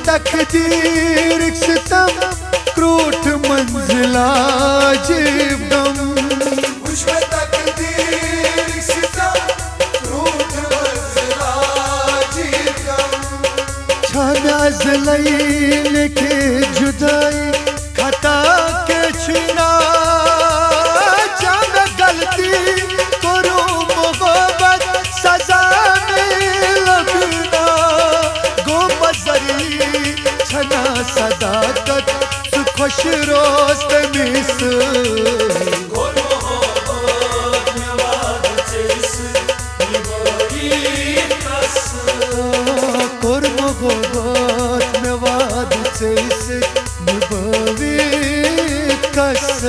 तकदीर सितम क्रूठ मंजिला जीव गम मुझमें तकदीर सितम क्रूठ मंजिला जीव गम छाना जलाई लेके जुदाई खता के छीना जान गलती करूं मोहब्बत सजा में लगना गो बजरी छना सदाकत खुश रोस्त मिस गोल मोहब्बत में वाद चेस निभाई कस कोर मोहब्बत में वाद चेस निभाई कस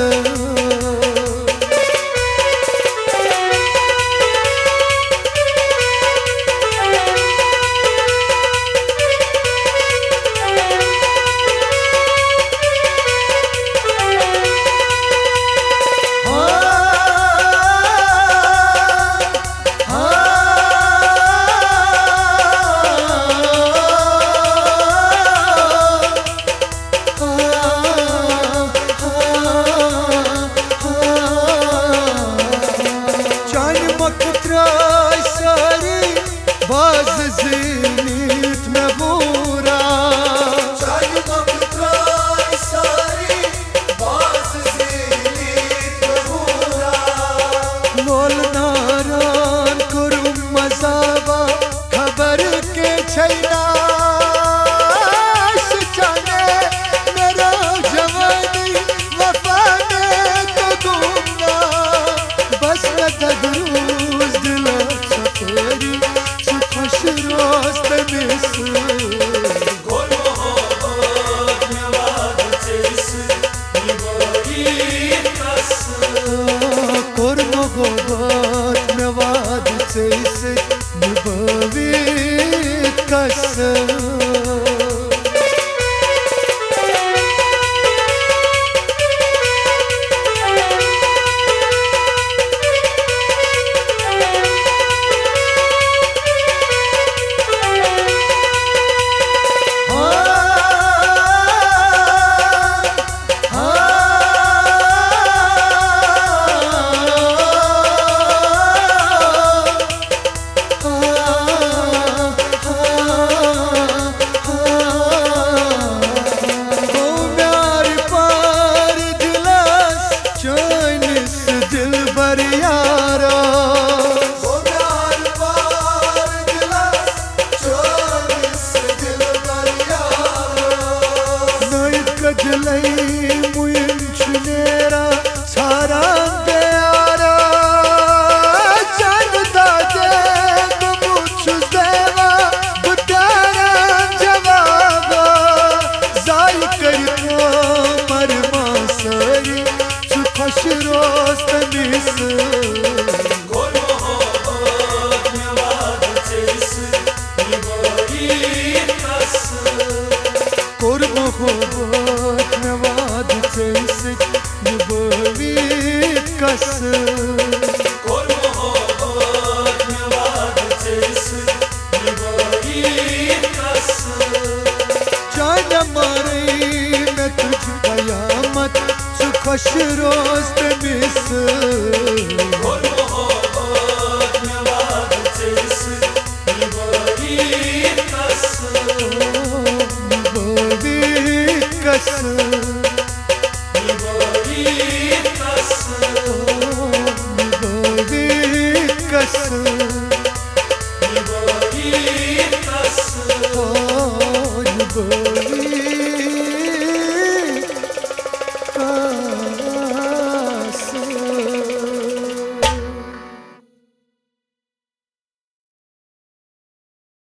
खुश रोज तमिस Gol mohabbat me vaad çeis nibayit kas Kor mohabbat me vaad çeis nibavit kas Gol mohabbat me vaad çeis nibayit kas जान मारे मैं तुझ कयामत सु खुश रोज तमिस Gol